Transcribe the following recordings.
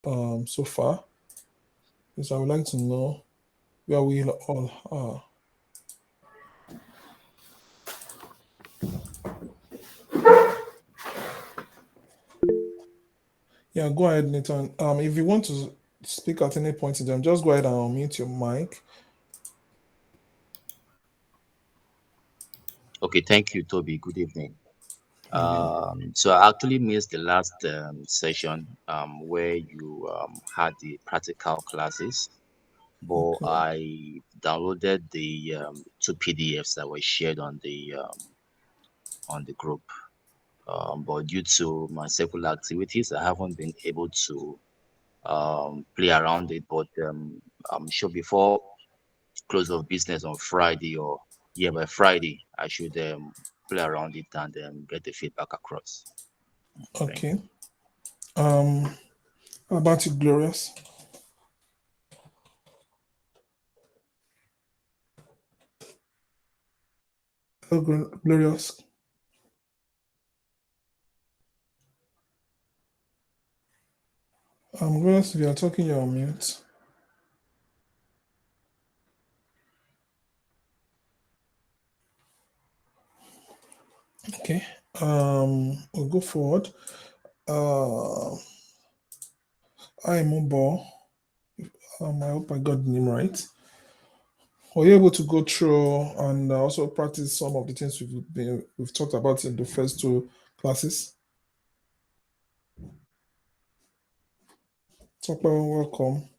so far. Because I would like to know where we all are. Yeah, go ahead, Nathan. If you want to speak at any point in time, just go ahead and unmute your mic. Okay, thank you, Toby. Good evening. Maybe. So I actually missed the last session where you had the practical classes, but Okay. I downloaded the two PDFs that were shared on the group. But due to my secular activities, I haven't been able to play around it. But I'm sure before close of business on Friday or yeah by Friday, I should play around it and get the feedback across. Thank Okay. you. Um, how about you, Glorious? Hello, Glorious. Glorious, if you are talking, you're on mute. Okay. We'll go forward. Uh, I'm Mobo. I hope I got the name right. Were you able to go through and also practice some of the things we've talked about in the first two classes? Talk about welcome.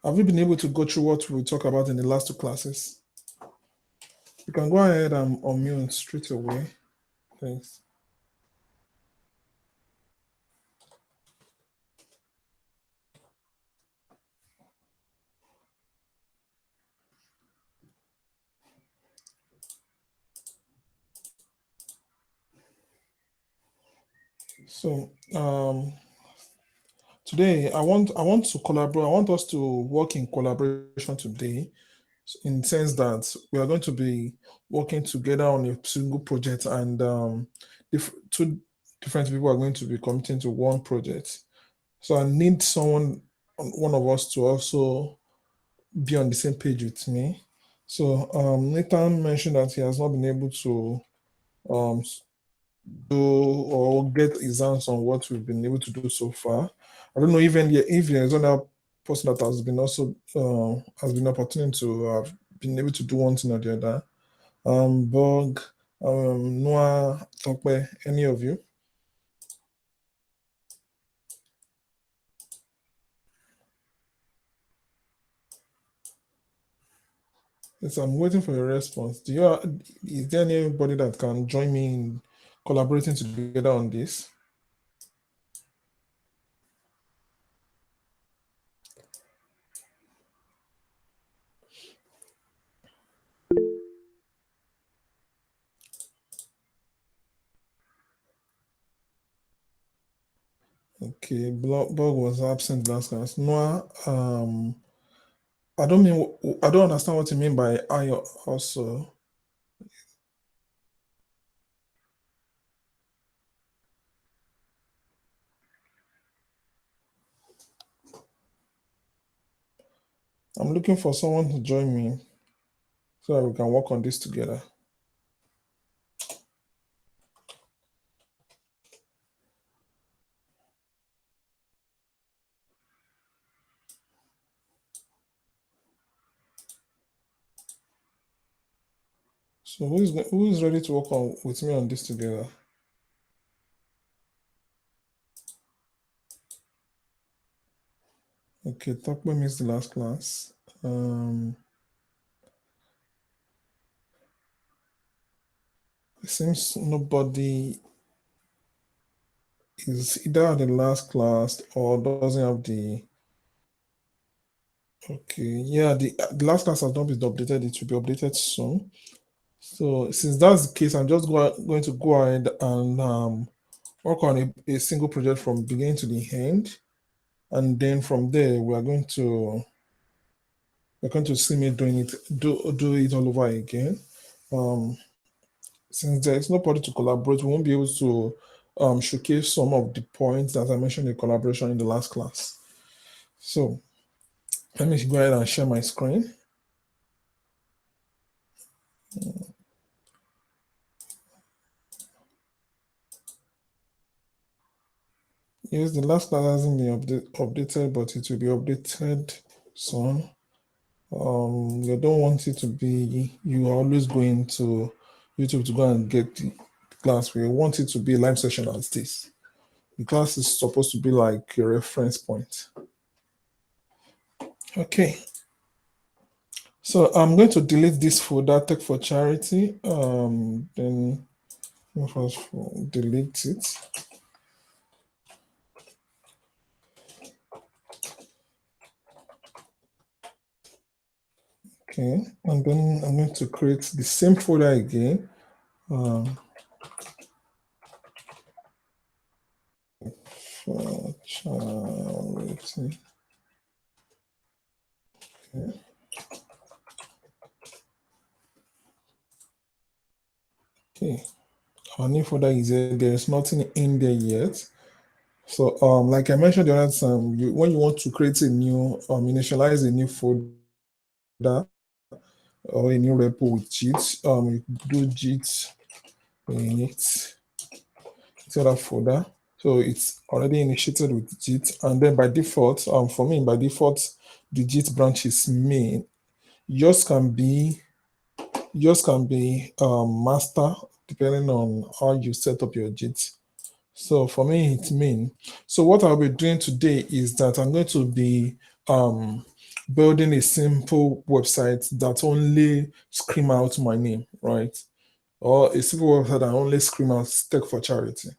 Have you been able to go through what we talked about in the last two classes? You can go ahead and unmute straight away. Thanks. So today I want to collaborate. I want us to work in collaboration today, in the sense that we are going to be working together on a single project, and two different people are going to be committing to one project. So I need one of us to also be on the same page with me. So Nathan mentioned that he has not been able to um, do or get exams on what we've been able to do so far. I don't know even if there's another person that has been also has been opportunity to have been able to do one thing or the other. Bog, Noah, Tokwe, any of you? Yes, I'm waiting for your response. Is there anybody that can join me in collaborating together on this? Okay, Bog was absent last class. Noah, I don't understand what you mean by I also. I'm looking for someone to join me so that we can work on this together. So who is ready to work on with me on this together? Okay, Tokwe missed the last class. It seems nobody is either at the last class or doesn't have the. Okay, yeah, the last class has not been updated. It will be updated soon. So since that's the case, I'm just going to go ahead and work on a single project from beginning to the end, and then from there we're going to see me do it all over again. Um, since there is nobody to collaborate, we won't be able to showcase some of the points that I mentioned in collaboration in the last class. So let me go ahead and share my screen. Yes, the last class hasn't been updated, but it will be updated soon. You don't want it to be you are always going to YouTube to go and get the class. We want it to be a live session as this. The class is supposed to be like a reference point. Okay. So I'm going to delete this folder, Tech for Charity. Then first delete it. Okay, and then I'm going to create the same folder again. For charity. Okay. Okay. Our new folder is there. There's nothing in there yet. So, like I mentioned the other time, when you want to create a new, initialize a new folder or a new repo with Git, you do Git init to that folder. So it's already initiated with Git, and then by default, for me, by default, the Git branch is main. Yours can be master depending on how you set up your Git. So for me, it's main. So what I'll be doing today is that I'm going to be building a simple website that only scream out my name, right? Or a simple website that only scream out Tech for Charity.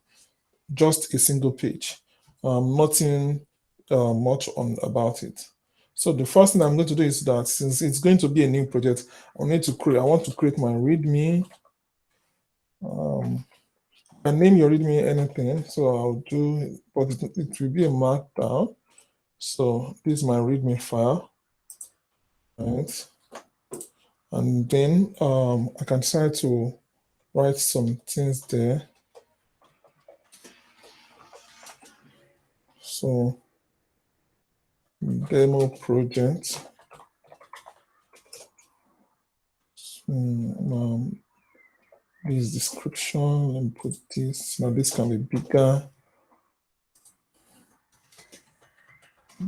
Just a single page. Nothing much on about it. So the first thing I'm going to do is that since it's going to be a new project, I want to create my README. I name your README anything, so I'll do, but it will be a markdown. So this is my README file, right? And then I can decide to write some things there. So demo project. This description, let me put this. Now this can be bigger.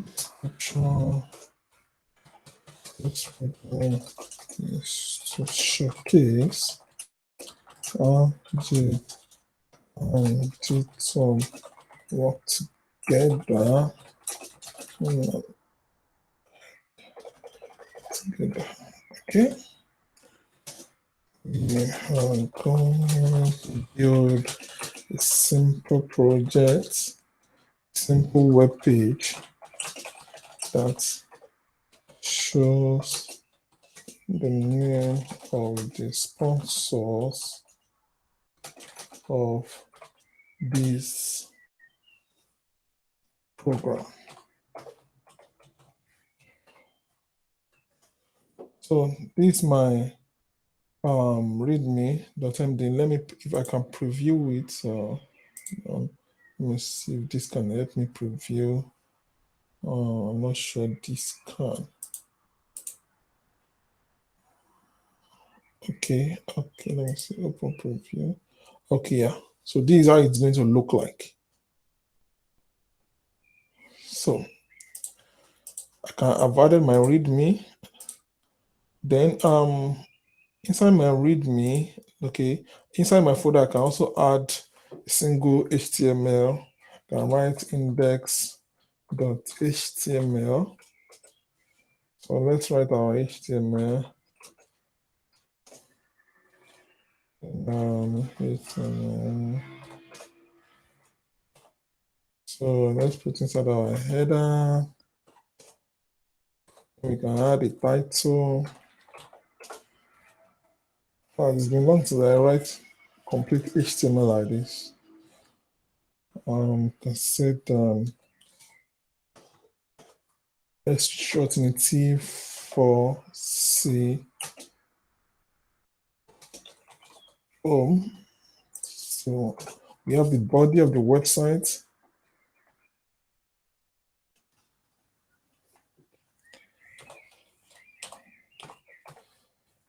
Description. Let's put this to showcase. Git and GitHub work together. Okay. We are going to build a simple project, simple web page that shows the name of the sponsors of this program. So this is my readme.md. Let me, if I can preview it, let me see if this can help me preview. I'm not sure this can. Okay, let me see, open preview. Okay, yeah. So this is how it's going to look like. So I've added my README. Then inside my README, okay, inside my folder, I can also add a single HTML. I can write index.html. So let's write our HTML. HTML. So let's put inside our header. We can add a title. It's been long since I write complete HTML like this. Can set let's shorten it T4C. home. So we have the body of the website.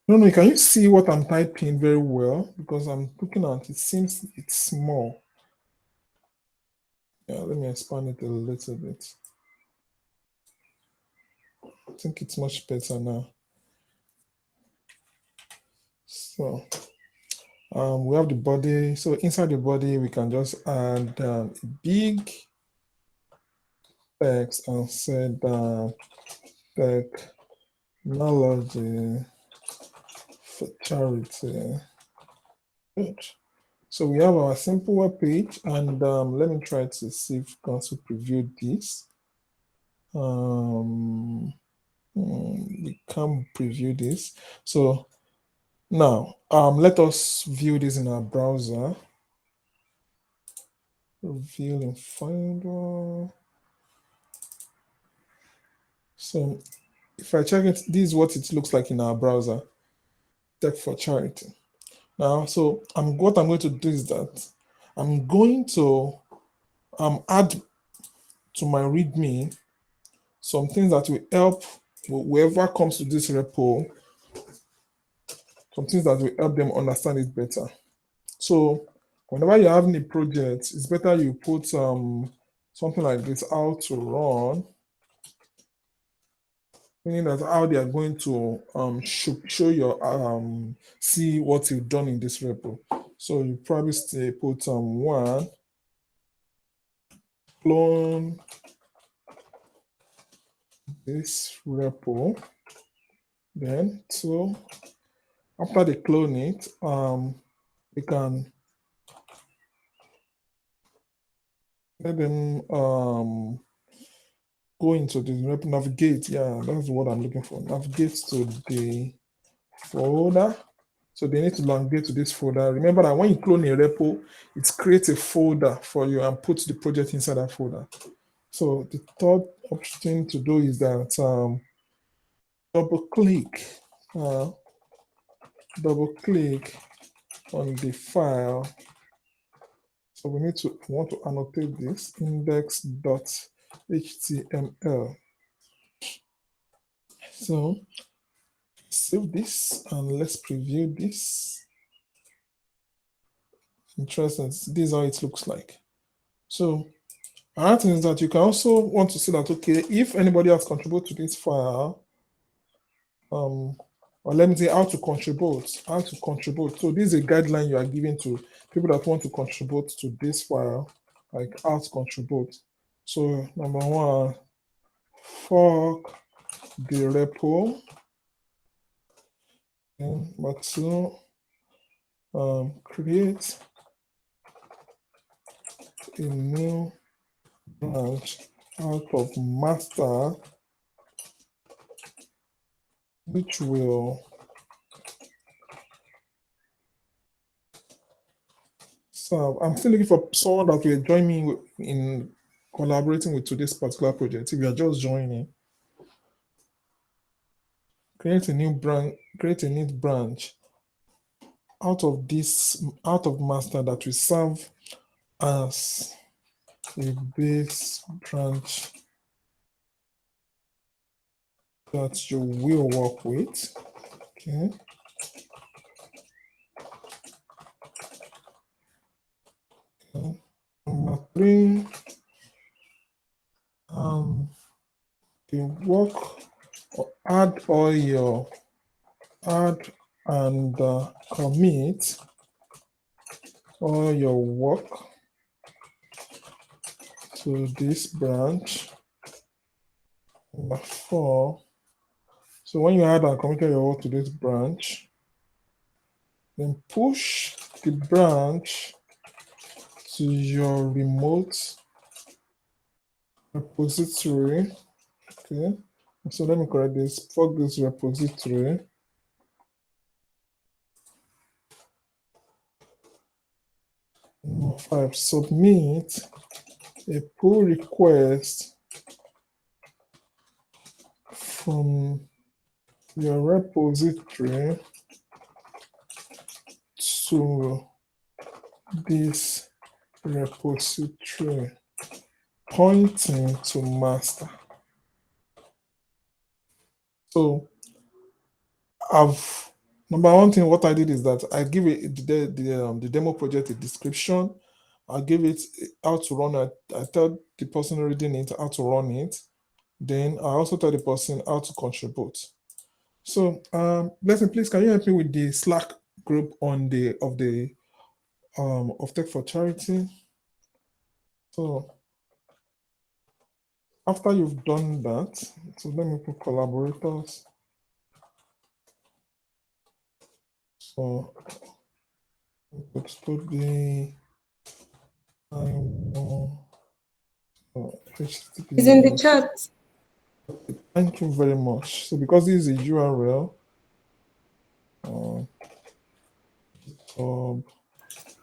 No, can you see what I'm typing very well? Because I'm looking at it, seems it's small. Yeah, let me expand it a little bit. I think it's much better now. So we have the body. So inside the body, we can just add a big text and say technology for charity. Good. So we have our simple web page, and let me try to see if we can also preview this. We can preview this. So now let us view this in our browser. View in Finder. So if I check it, this is what it looks like in our browser. Tech for charity. Now, so what I'm going to do is that I'm going to add to my README some things that will help whoever comes to this repo, some things that will help them understand it better. So whenever you're having a project, it's better you put something like this, how to run, meaning that how they are going to show your see what you've done in this repo. So you probably say put one clone this repo, then two after they clone it, we can let them go into the repo, navigate. Yeah, that's what I'm looking for. Navigate to the folder. So they need to navigate to this folder. Remember that when you clone a repo, it creates a folder for you and puts the project inside that folder. So the third option to do is that double click on the file. So we want to annotate this index.html. So save this and let's preview this. Interesting. This is how it looks like. So another thing is that you can also want to see that, okay, if anybody has contributed to this file, or let me say how to contribute. So this is a guideline you are giving to people that want to contribute to this file, like how to contribute. So number one, fork the repo. And number two, create a new branch out of master, which will serve. I'm still looking for someone that will join me in collaborating with today's particular project. If you are just joining, create a new branch out of master that will serve as a base branch that you will work with. Okay. Number three, you work or add and commit all your work to this branch. Number four, so when you add and commit your work to this branch, then push the branch to your remote repository. Okay, so let me correct this. Fork this repository. Number five, submit a pull request from your repository to this repository pointing to master. So number one thing what I did is that I give it the demo project a description. I give it how to run it. I tell the person reading it how to run it. Then I also tell the person how to contribute. So Blessing, please can you help me with the Slack group on the of Tech for Charity? So after you've done that, so let me put collaborators. So it should be It's in the chat. Thank you very much. So because this is a URL,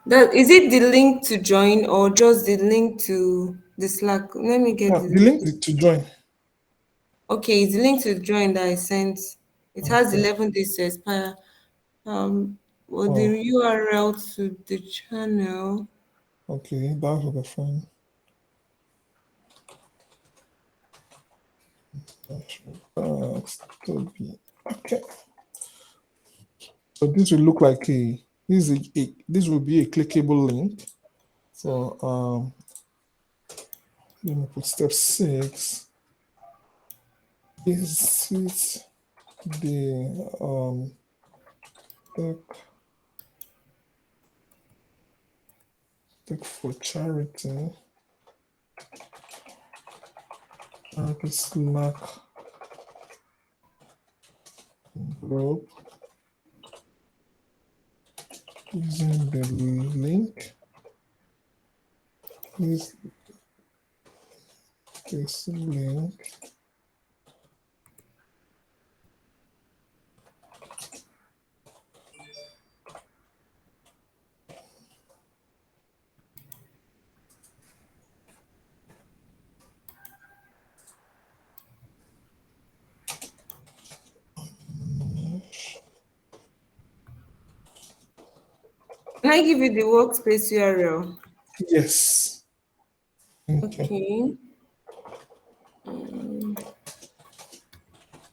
That is it the link to join or just the link to the Slack? Let me get the link to join. Okay, it's the link to join that I sent. It has 11 days to expire. Well, the URL to the channel. Okay, that's what I find. Okay. So this will look like this will be a clickable link. So let me put step 6. This is the Tech for Charity. Slack group using the link. Use this link. Can I give you the workspace URL? Yes. Okay.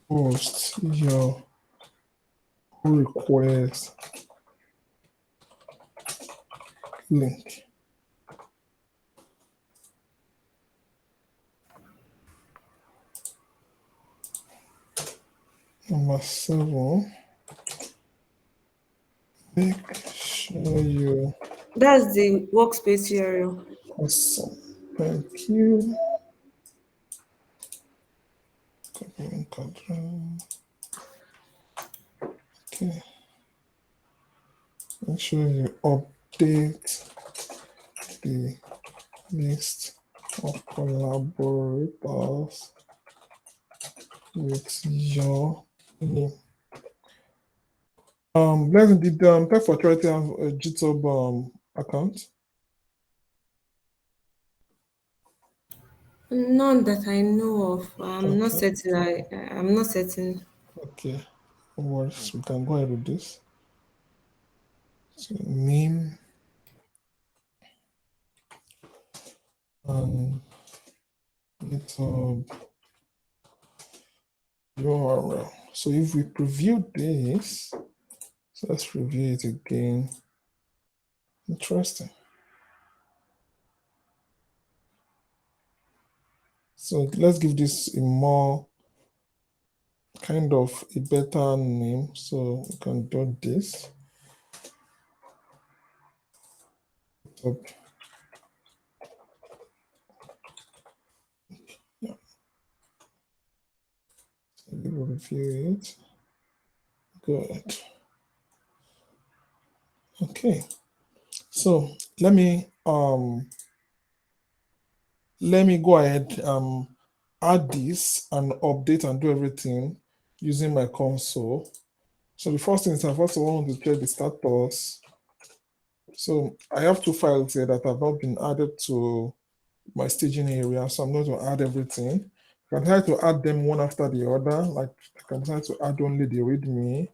Post your request link. Number 7. Make sure you. That's the workspace URL. Awesome. Thank you. Copy and control. Okay. Make sure you update the list of collaborators with your name. Blessing, did Tech for Charity have a GitHub account? None that I know of. I'm not certain. I'm not certain. Okay. No worries. We can go ahead with this. So name and GitHub URL. So if we preview this, so let's review it again. Interesting. So let's give this a more kind of a better name. So we can do this. Yeah. So we will review it. Good. Okay. So let me go ahead add this and update and do everything using my console. So the first thing is I first want to check the status. So I have 2 files here that have not been added to my staging area. So I'm going to add everything. I can try to add them one after the other. Like I can try to add only the README.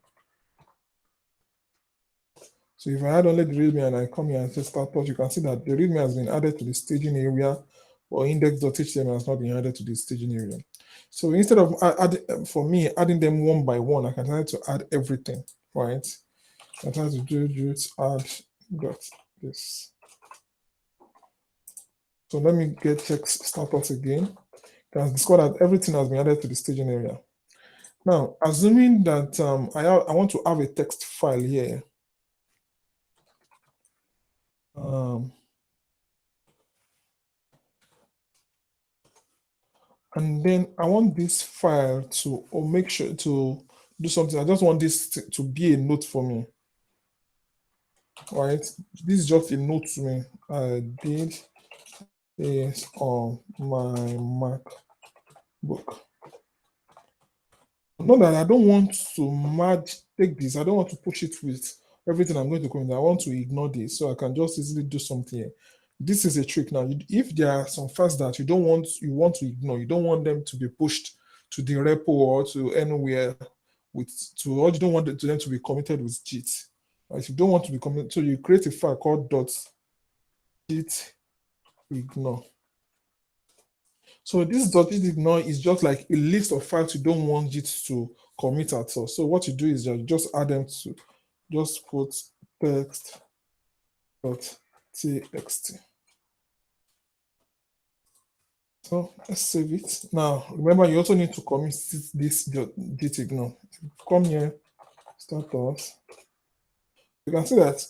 So if I add only the readme and I come here and say status, you can see that the readme has been added to the staging area, or index.html has not been added to the staging area. So instead of for me adding them one by one, I can try to add everything, right? I try to do just add got this. So let me check status again. You can discover that everything has been added to the staging area. Now, assuming that I want to have a text file here. And then I want this file to, or make sure to do something. I just want this to be a note for me. Right? This is just a note to me. I did this on my MacBook. Not that I don't want to take this. I don't want to push it with everything I'm going to comment. I want to ignore this, so I can just easily do something here. This is a trick now. If there are some files that you want to ignore, you don't want them to be pushed to the repo or to anywhere or you don't want them to be committed with Git. Right? You don't want to be committed, so you create a file called .git ignore. So this .git ignore is just like a list of files you don't want Git to commit at all. So what you do is just add them to, just put text.txt. So let's save it. Now, remember, you also need to commit this git ignore. Come here, status. You can see that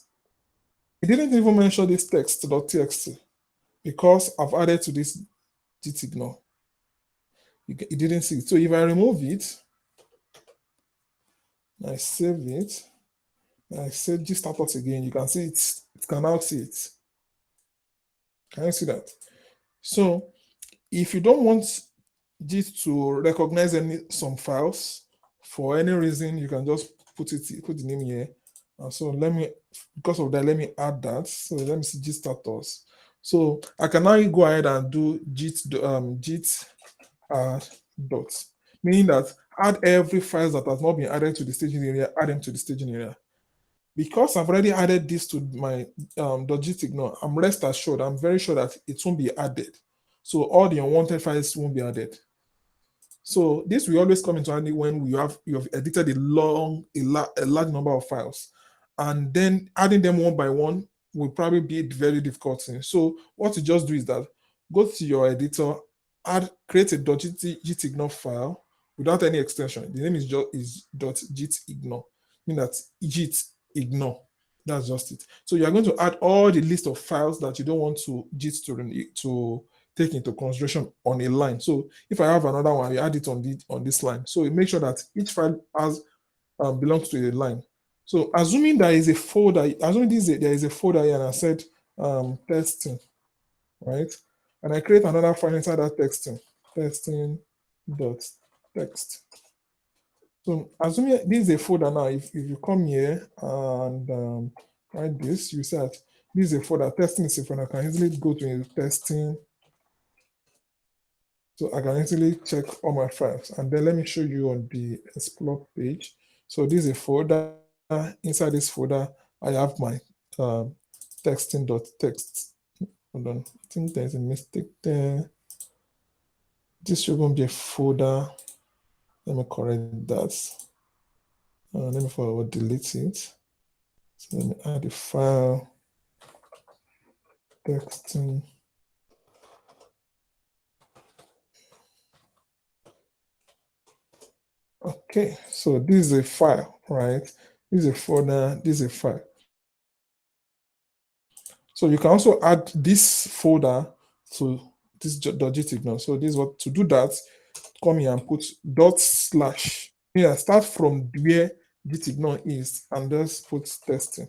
it didn't even mention this text.txt because I've added to this git ignore. It didn't see it. So if I remove it, I save it, I save git status again, you can see it can now see it. Can you see that? So if you don't want Git to recognize some files for any reason, you can just put the name here. So because of that, let me add that. So let me see Git status. So I can now go ahead and do Git add dots, meaning that add every file that has not been added to the staging area, add them to the staging area. Because I've already added this to my .git ignore, I'm rest assured, I'm very sure that it won't be added. So all the unwanted files won't be added. So this will always come into handy when you have edited a large number of files, and then adding them one by one will probably be a very difficult thing. So what you just do is that go to your editor, create a .git ignore file without any extension. The name is .git ignore, meaning that git ignore. That's just it. So you are going to add all the list of files that you don't want Git to take into consideration on a line. So if I have another one, I add it on this line. So make sure that each file belongs to a line. So assuming there is a folder, there is a folder here, and I said testing, right? And I create another file inside that testing.txt. So assuming this is a folder now, if you come here and write this, you see that this is a folder, testing is a folder. I can easily go to testing. So I can easily check all my files. And then let me show you on the explore page. So this is a folder. Inside this folder, I have my testing.txt. Hold on, I think there's a mistake there. This shouldn't be a folder. Let me correct that. Let me forward delete it. So let me add a file. Texting. Okay, so this is a file, right? This is a folder, this is a file. So you can also add this folder to this .git ignore. So this is what, to do that, come here and put /. Yeah, start from where git ignore is and just put testing.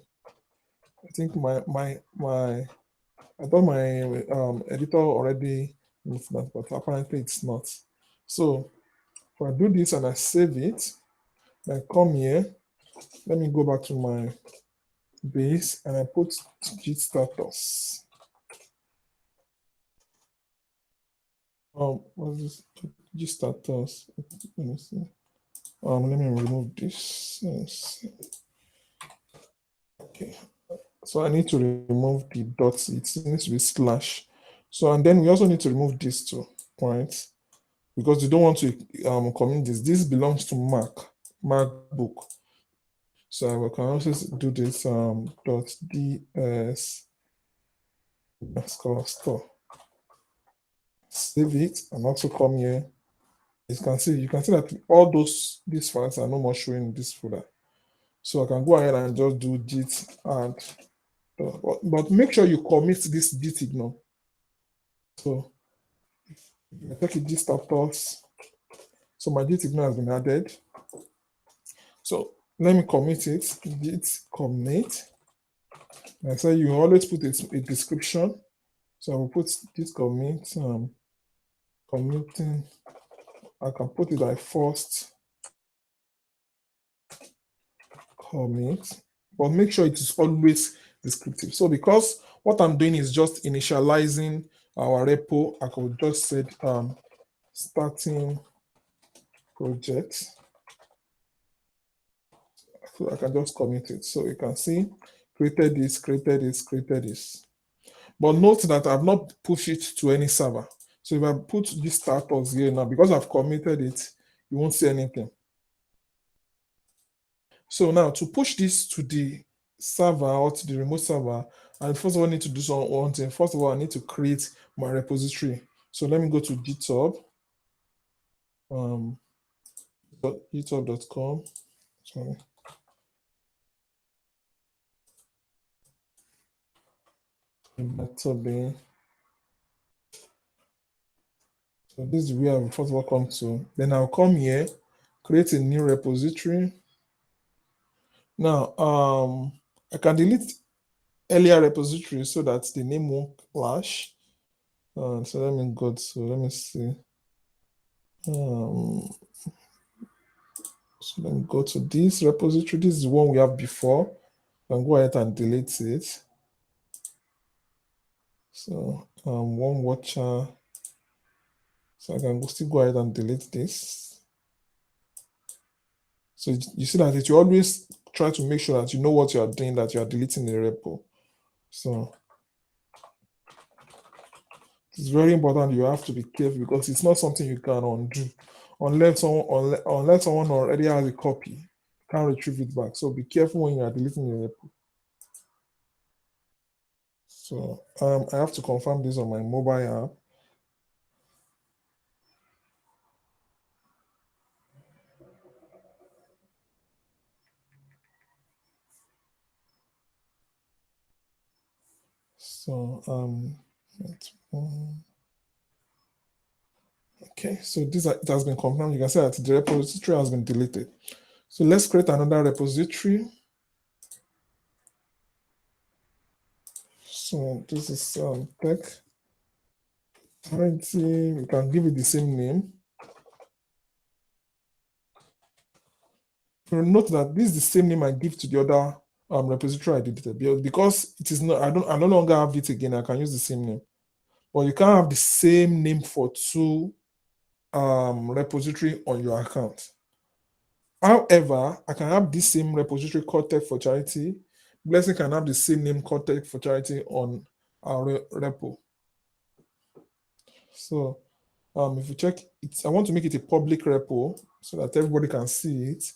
I think I thought my editor already knows that, but apparently it's not. So if I do this and I save it, I come here, let me go back to my base and I put git status. What's this? Git status. Let me see. Let me remove this. Yes. Okay. So I need to remove the dots. It needs to be slash. So, and then we also need to remove this too, right? Because you don't want to commit this. This belongs to MacBook. So I can also do this dot ds store. Save it and also come here. You can see that all these files are no more showing in this folder. So I can go ahead and just do git add. But make sure you commit this git ignore. So I take it this status. So my git ignore has been added. So let me commit it. Git commit. I say you always put a description. So I will put this commit committing. I can put it like first commit, but make sure it is always descriptive. So because what I'm doing is just initializing our repo, I could just say starting project. So I can just commit it. So you can see created this, created this, created this. But note that I've not pushed it to any server. So if I put this status here now, because I've committed it, you won't see anything. So now to push this to the server or to the remote server, I first of all need to do one thing. First of all, I need to create my repository. So let me go to GitHub, github.com. Sorry. Tobi. So this is where I will first of all come to. Then I'll come here, create a new repository. Now, I can delete earlier repositories so that the name won't clash. So let me go to, let me see. So let me go to this repository. This is the one we have before. I can go ahead and delete it. So one watcher. So I can still go ahead and delete this. So you see that you always try to make sure that you know what you are doing, that you are deleting the repo. So it's very important. You have to be careful because it's not something you can undo unless someone already has a copy, can't retrieve it back. So be careful when you are deleting the repo. So I have to confirm this on my mobile app. So okay, so this it has been confirmed. You can see that the repository has been deleted. So let's create another repository. So this is tech 20. We can give it the same name. You'll note that this is the same name I give to the other repository I deleted because it is not. I no longer have it again. I can use the same name, but you can't have the same name for two repository on your account. However, I can have this same repository called Tech for Charity. Blessing can have the same name called Tech for Charity on our repo. So if you check it, I want to make it a public repo so that everybody can see it.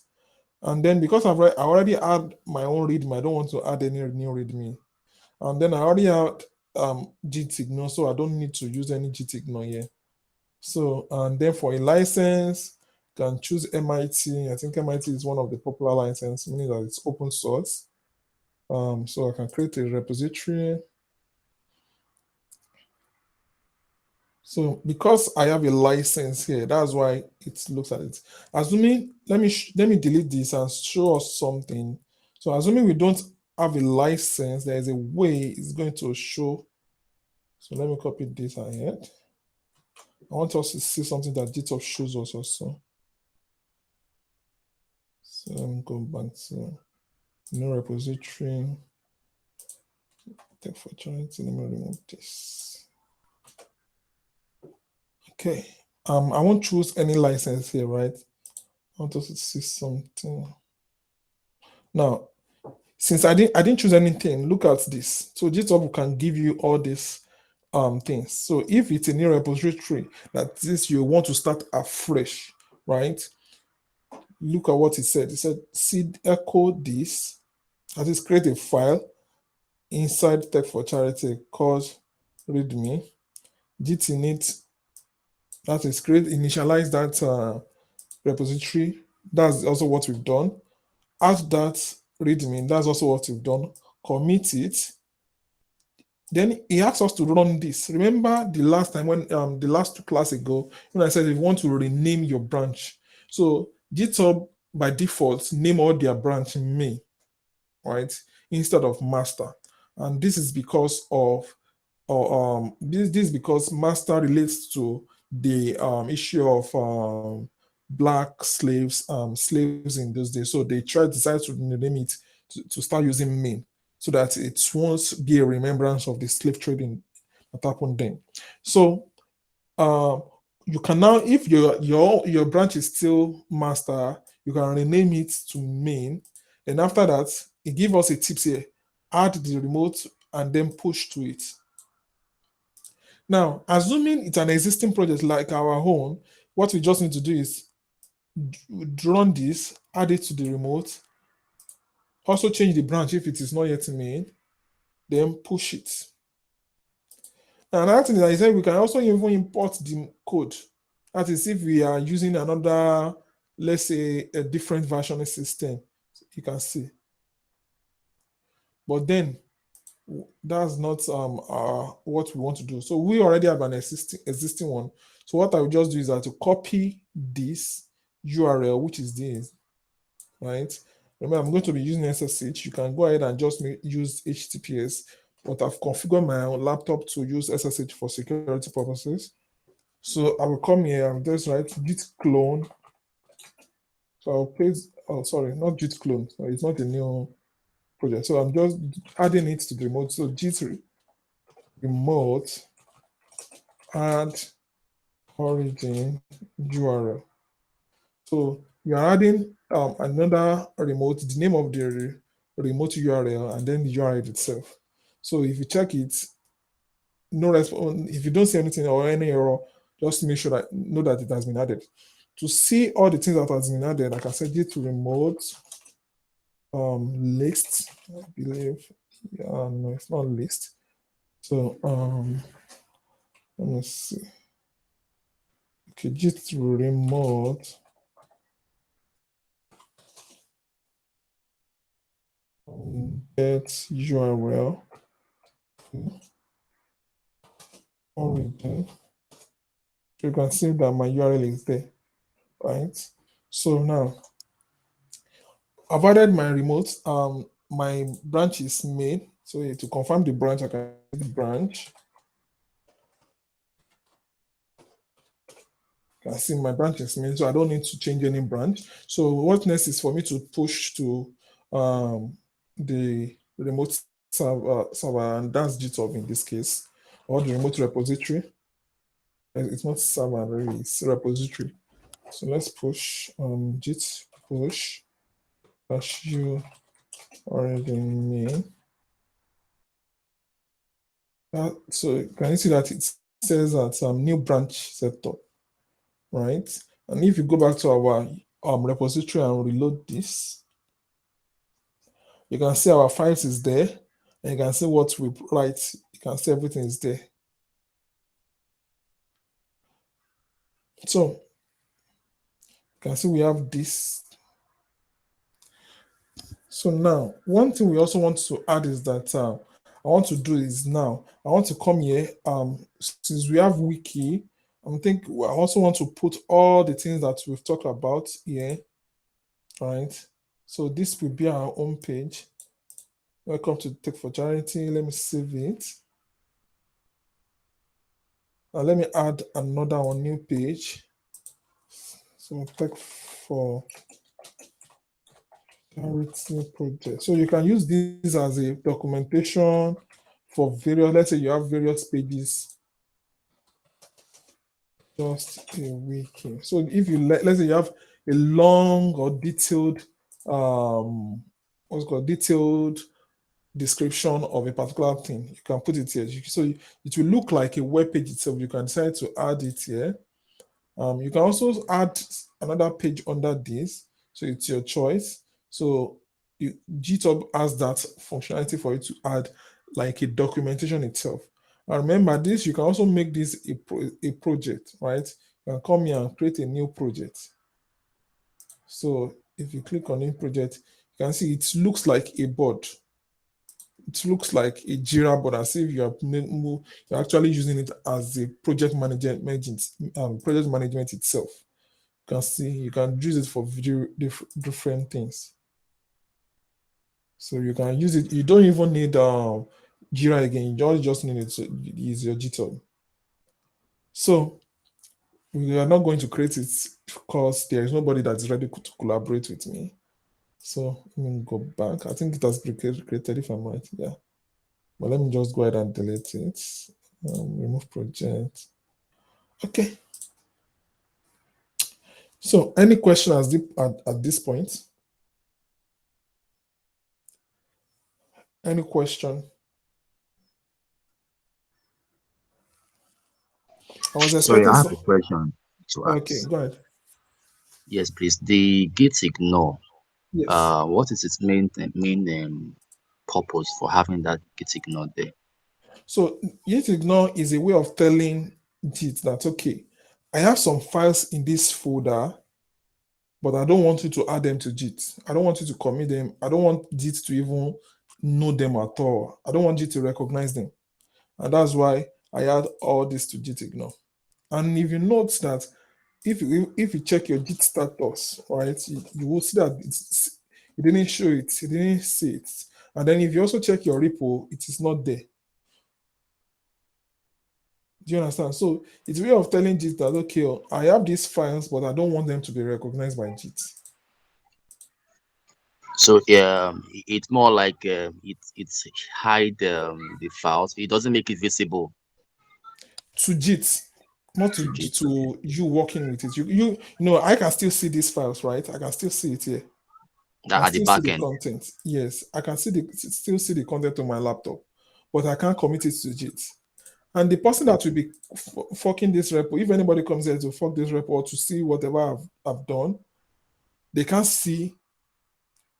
And then because I already add my own readme, I don't want to add any new readme. And then I already had gitignore, so I don't need to use any gitignore here. So, and then for a license, you can choose MIT. I think MIT is one of the popular licenses, meaning that it's open source. So I can create a repository. So because I have a license here, that's why it looks at it. Assuming, let me delete this and show us something. So assuming we don't have a license, there is a way it's going to show. So let me copy this ahead. I want us to see something that GitHub shows us also. So let me go back to new repository. Tech for Charity. Let me remove this. Okay. I won't choose any license here, right? I want us to see something. Now, since I didn't choose anything, look at this. So GitHub can give you all these things. So if it's a new repository that this you want to start afresh, right? Look at what it said. It said seed echo this, that is create a file inside Tech for Charity called readme, git init, that is create initialize that repository. That's also what we've done. Add that readme, that's also what we've done. Commit it. Then he asks us to run this. Remember the last time when the last class ago when I said if you want to rename your branch. So GitHub by default name all their branch main, right, instead of master. And this is because of this is because master relates to the issue of black slaves in those days. So they decide to name it to start using main so that it won't be a remembrance of the slave trading that happened then. So you can now, if your branch is still master, you can rename it to main. And after that, it gives us a tips here: add the remote and then push to it. Now, assuming it's an existing project like our own, what we just need to do is run this, add it to the remote, also change the branch if it is not yet main, then push it. Now, another thing is that I said we can also even import the code. That is if we are using another, let's say, a different versioning system, you can see. But then that's not what we want to do. So we already have an existing one. So what I will just do is that to copy this URL, which is this, right? Remember, I'm going to be using SSH. You can go ahead and just use HTTPS, but I've configured my laptop to use SSH for security purposes. So I will come here and just write git clone. So I'll paste, oh, sorry, not git clone. So it's not a new project. So I'm just adding it to the remote. So git remote add origin URL. So you are adding another remote, the name of the remote URL, and then the URL itself. So if you check it, no response. If you don't see anything or any error, just make sure that know that it has been added. To see all the things that has been added, like I said, git remote list, I believe. No, it's not list. So let me see. Okay, git remote get URL origin. So you can see that my URL is there, right? So now I've added my remote. My branch is main. So to confirm the branch, I can the branch. You can see my branch is main, so I don't need to change any branch. So what next is for me to push to the remote server, and that's GitHub in this case, or the remote repository. It's not server, really, it's repository. So let's push git push -u origin main. So can you see that it says that new branch setup, right? And if you go back to our repository and reload this, you can see our files is there, and you can see what we write. You can see everything is there. So you can see we have this. So now, one thing we also want to add is that I want to do is now, I want to come here, since we have wiki, I also want to put all the things that we've talked about here, right? So this will be our home page. Welcome to Tech for Charity. Let me save it. Now let me add another one, new page. So Tech for Charity project. So you can use this as a documentation for various, let's say you have various pages, just a wiki. So if you let's say you have a long or detailed what's called detailed description of a particular thing. You can put it here. So it will look like a web page itself. You can decide to add it here. You can also add another page under this. So it's your choice. So GitHub has that functionality for you to add like a documentation itself. And remember this, you can also make this a project, right? You can come here and create a new project. So if you click on new project, you can see it looks like a board. It looks like a Jira board, as if you're actually using it as a project management itself. You can see you can use it for different things. So you can use it. You don't even need Jira again. You just need it to use your GitHub. So we are not going to create it because there is nobody that is ready to collaborate with me. So let me go back. I think it has been created if I'm right. Yeah. But let me just go ahead and delete it. Remove project. Okay. So any question at this point? Any question? I was Sorry, expecting I have some. a question to Okay, ask. go ahead. Yes, please. The Git ignore. Yes. What is its main purpose for having that Git ignore there? So Git ignore is a way of telling Git that, okay, I have some files in this folder, but I don't want you to add them to Git. I don't want you to commit them. I don't want Git to even know them at all. I don't want Git to recognize them. And that's why I add all this to Git ignore. And if you note that if you check your Git status, right, you will see that it didn't show it, it didn't see it. And then if you also check your repo, it is not there. Do you understand? So it's a way of telling Git that, okay, I have these files, but I don't want them to be recognized by Git. So it's more like it's hide the files. It doesn't make it visible To Git, not to to Git. to you working with it. You know, I can still see these files, right? I can still see it here. I can At the still see back the end. content. Yes, I can still see the content on my laptop, but I can't commit it to Git. And the person that will be forking this repo, if anybody comes here to fork this repo or to see whatever I've done, they can't see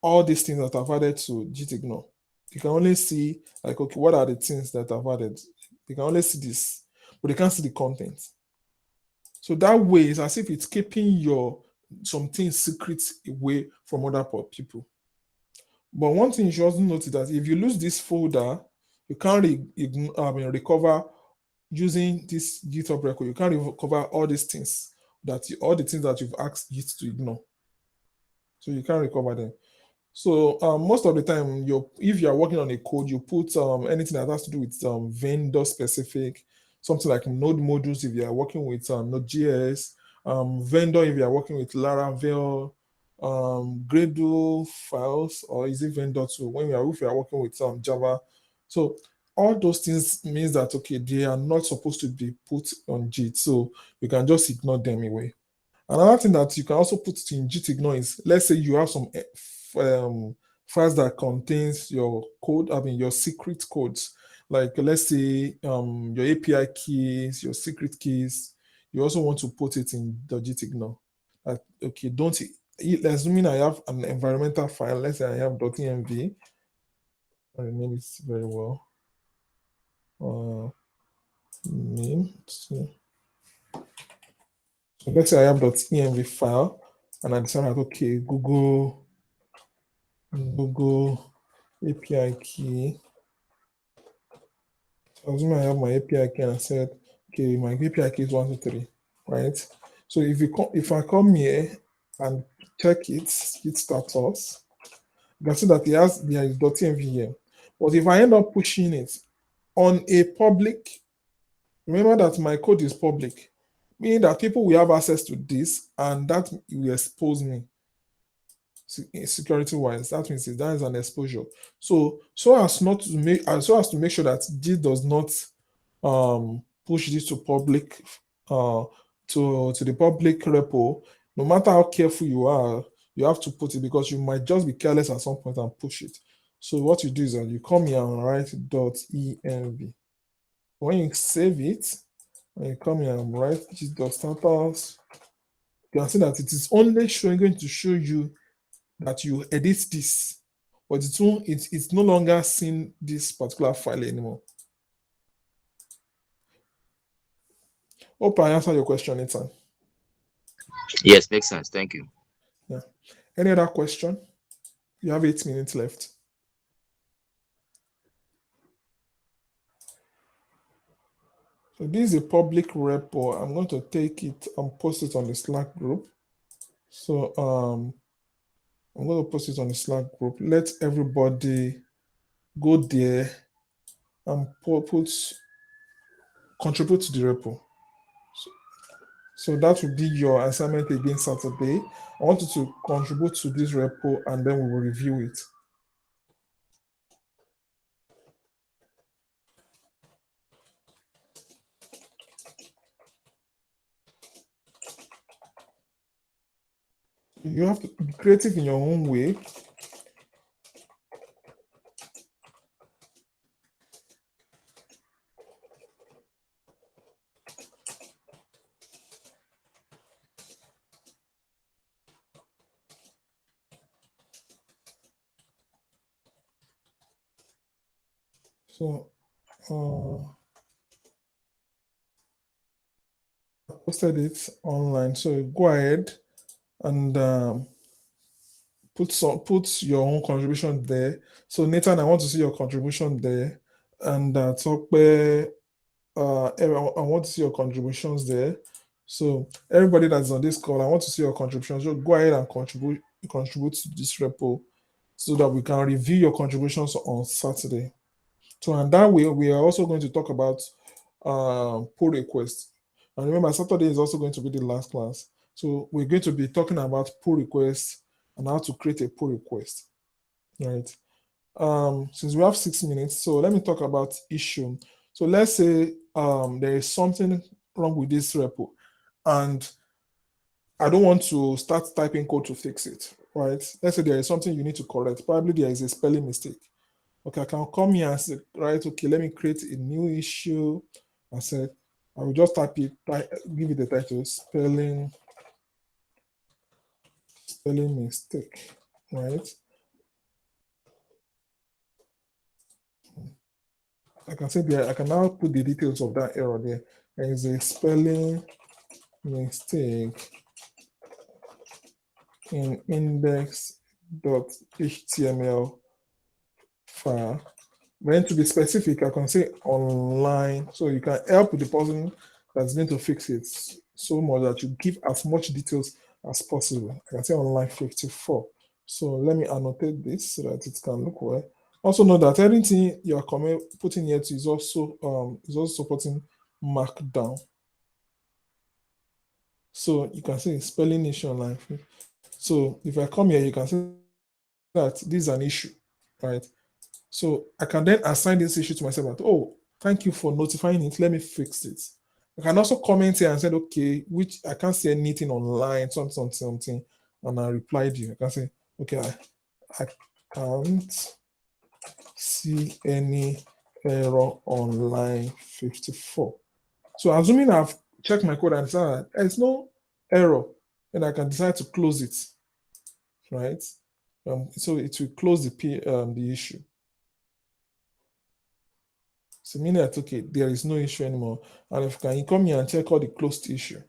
all these things that I've added to Gitignore. You can only see, like, okay, what are the things that I've added? They can only see this, but they can't see the content. So that way, it's as if it's keeping something secret away from other people. But one thing you should also notice that if you lose this folder, you can't recover using this GitHub record. You can't recover all these things all the things that you've asked Git to ignore. So you can't recover them. So most of the time, if you are working on a code, you put anything that has to do with vendor specific, something like node modules if you are working with Node.js, vendor if you are working with Laravel, Gradle files, or is it vendor too? If you are working with Java, so all those things means that, okay, they are not supposed to be put on Git, so you can just ignore them away. Another thing that you can also put in gitignore is, let's say you have some files that contains your code, your secret codes. Like let's say your API keys, your secret keys. You also want to put it in the gitignore. Okay, assuming I have an environmental file, let's say I have .env. I name it very well. Name. So let's say I have .env file, and I decide, okay, Google API key. So assuming I have my API key and I said, okay, my API key is 123, right? So if I come here and check its status, you can see that there is .env here. But if I end up pushing it on a public, remember that my code is public, meaning that people will have access to this, and that will expose me security wise. That means that is an exposure. So as to make sure that this does not push this to public to the public repo, no matter how careful you are, you have to put it because you might just be careless at some point and push it. So what you do is that you come here and write .env. When you save it, and you come here and write git.status, you can see that it is only going to show you that you edit this, but it's no longer seeing this particular file anymore. Hope I answered your question, Ethan. Yes, makes sense. Thank you. Yeah. Any other question? You have 8 minutes left. So this is a public repo. I'm going to take it and post it on the Slack group. So I'm going to post it on the Slack group. Let everybody go there and contribute to the repo. So that will be your assignment again Saturday. I want you to contribute to this repo and then we will review it. You have to be creative in your own way. So I posted it online. So go ahead and put your own contribution there. So Nathan, I want to see your contribution there. And Tokpe, I want to see your contributions there. So everybody that's on this call, I want to see your contributions. So go ahead and contribute to this repo so that we can review your contributions on Saturday. So and that way, we are also going to talk about pull requests. And remember, Saturday is also going to be the last class. So we're going to be talking about pull requests and how to create a pull request, right? Since we have 6 minutes, so let me talk about issue. So let's say there is something wrong with this repo and I don't want to start typing code to fix it, right? Let's say there is something you need to correct. Probably there is a spelling mistake. Okay, I can come here and say, right, okay, let me create a new issue. I said, I will just give it the title, spelling mistake, right? I can say there, I can now put the details of that error there. There is a spelling mistake in index.html file. Then to be specific, I can say online, so you can help the person that's going to fix it so much that you give as much details as possible. I can say online 54. So let me annotate this so that it can look well. Also know that everything you are putting here is also supporting Markdown. So you can see spelling issue online. So if I come here, you can see that this is an issue, right? So I can then assign this issue to myself that, oh, thank you for notifying it. Let me fix it. I can also comment here and say, okay, which I can't see anything online, something, and I replied you. I can say, okay, I can't see any error online 54. So assuming I've checked my code and decided there's no error, then I can decide to close it, right? So it will close the issue. So meaning that, okay, there is no issue anymore. And if you come here and check all the closed issue.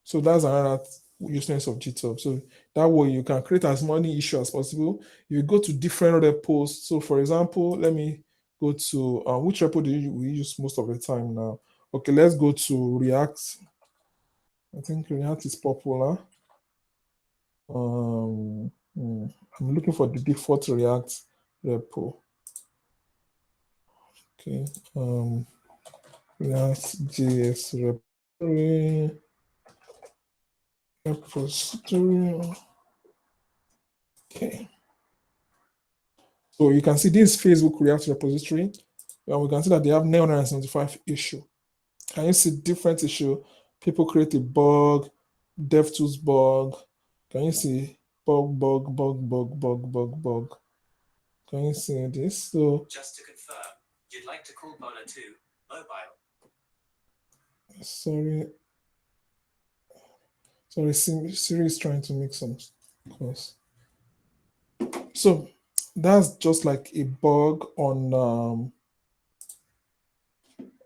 So that's another usefulness of GitHub. So that way you can create as many issues as possible. You go to different repos. So for example, let me go to, which repo do we use most of the time now? Okay, let's go to React. I think React is popular. I'm looking for the default React repo. Okay, React.js repository. Okay. So you can see this Facebook React repository, and we can see that they have 975 issue. Can you see different issue? People create a bug, DevTools bug. Can you see bug, bug, bug, bug, bug, bug, bug? Can you see this? So just to confirm, you'd like to call Bola to mobile. Sorry, Siri is trying to make some calls. So that's just like a bug on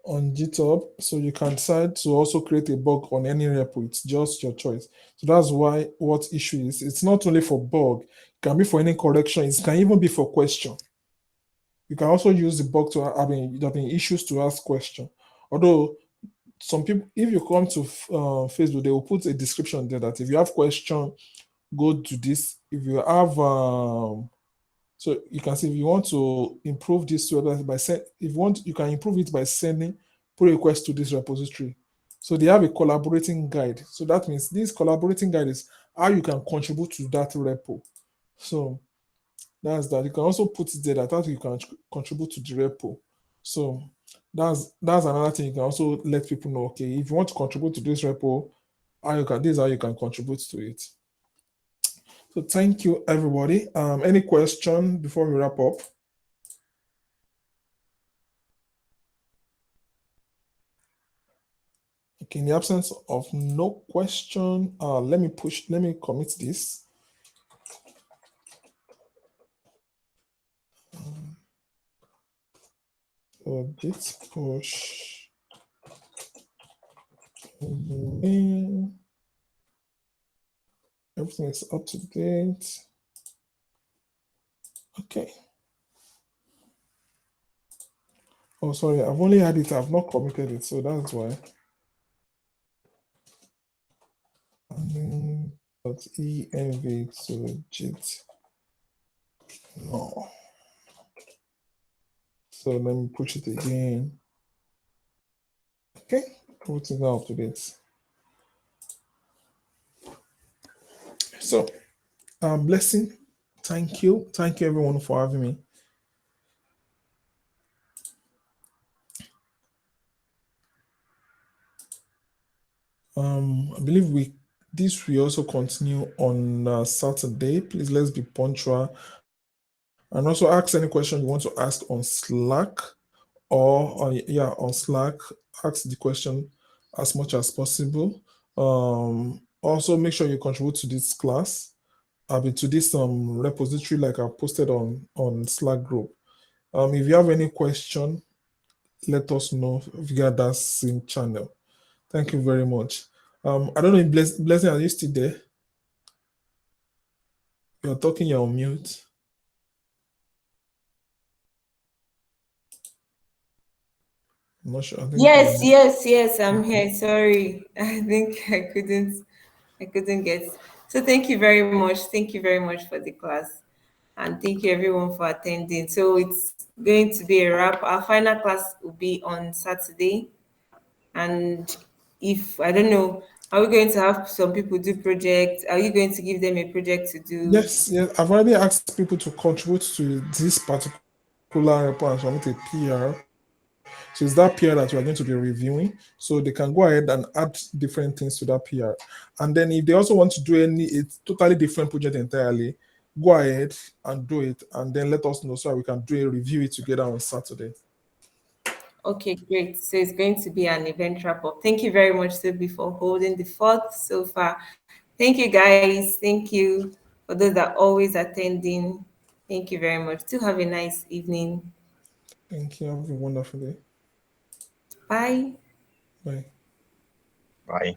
GitHub. So you can decide to also create a bug on any repo. It's just your choice. So that's why what issue is. It's not only for bug. It can be for any correction. It can even be for question. You can also use the bug to there have been issues to ask question. Although some people, if you come to Facebook, they will put a description there that if you have question, go to this. If you have so you can see if you want to improve this website by send, if you want, you can improve it by sending pull request to this repository. So they have a collaborating guide. So that means this collaborating guide is how you can contribute to that repo. So that's that. You can also put it there that how you can contribute to the repo. So that's another thing. You can also let people know. Okay, if you want to contribute to this repo, how you can this is how you can contribute to it. So thank you, everybody. Any question before we wrap up? Okay, in the absence of no question, let me commit this. Git push. Everything is up to date. Okay. Oh, sorry, I've only had it, I've not committed it, so that's why. .env to Git. No. So let me push it again. Okay, everything up to date. So, Blessing, thank you everyone for having me. I believe this will also continue on Saturday. Please let's be punctual and also ask any question you want to ask on Slack or on Slack. Ask the question as much as possible. Also make sure you contribute to this class. To this repository like I posted on Slack group. If you have any question, let us know via that same channel. Thank you very much. I don't know if Blessing, are you still there? You're talking, you're on mute. I'm not sure. I think Yes, I'm here. Sorry. I think I couldn't get. So thank you very much. Thank you very much for the class. And thank you everyone for attending. So it's going to be a wrap. Our final class will be on Saturday. And if I don't know, are we going to have some people do projects? Are you going to give them a project to do? yes. I've already asked people to contribute to this particular report and submit a PR. So it's that PR that we are going to be reviewing. So they can go ahead and add different things to that PR. And then if they also want to do it's totally different project entirely, go ahead and do it. And then let us know so we can do a review it together on Saturday. Okay, great. So it's going to be an event wrap up. Thank you very much, Tobi, for holding the fort so far. Thank you, guys. Thank you for those that are always attending. Thank you very much. Do have a nice evening. Thank you. Have a wonderful day. Bye. Bye. Bye.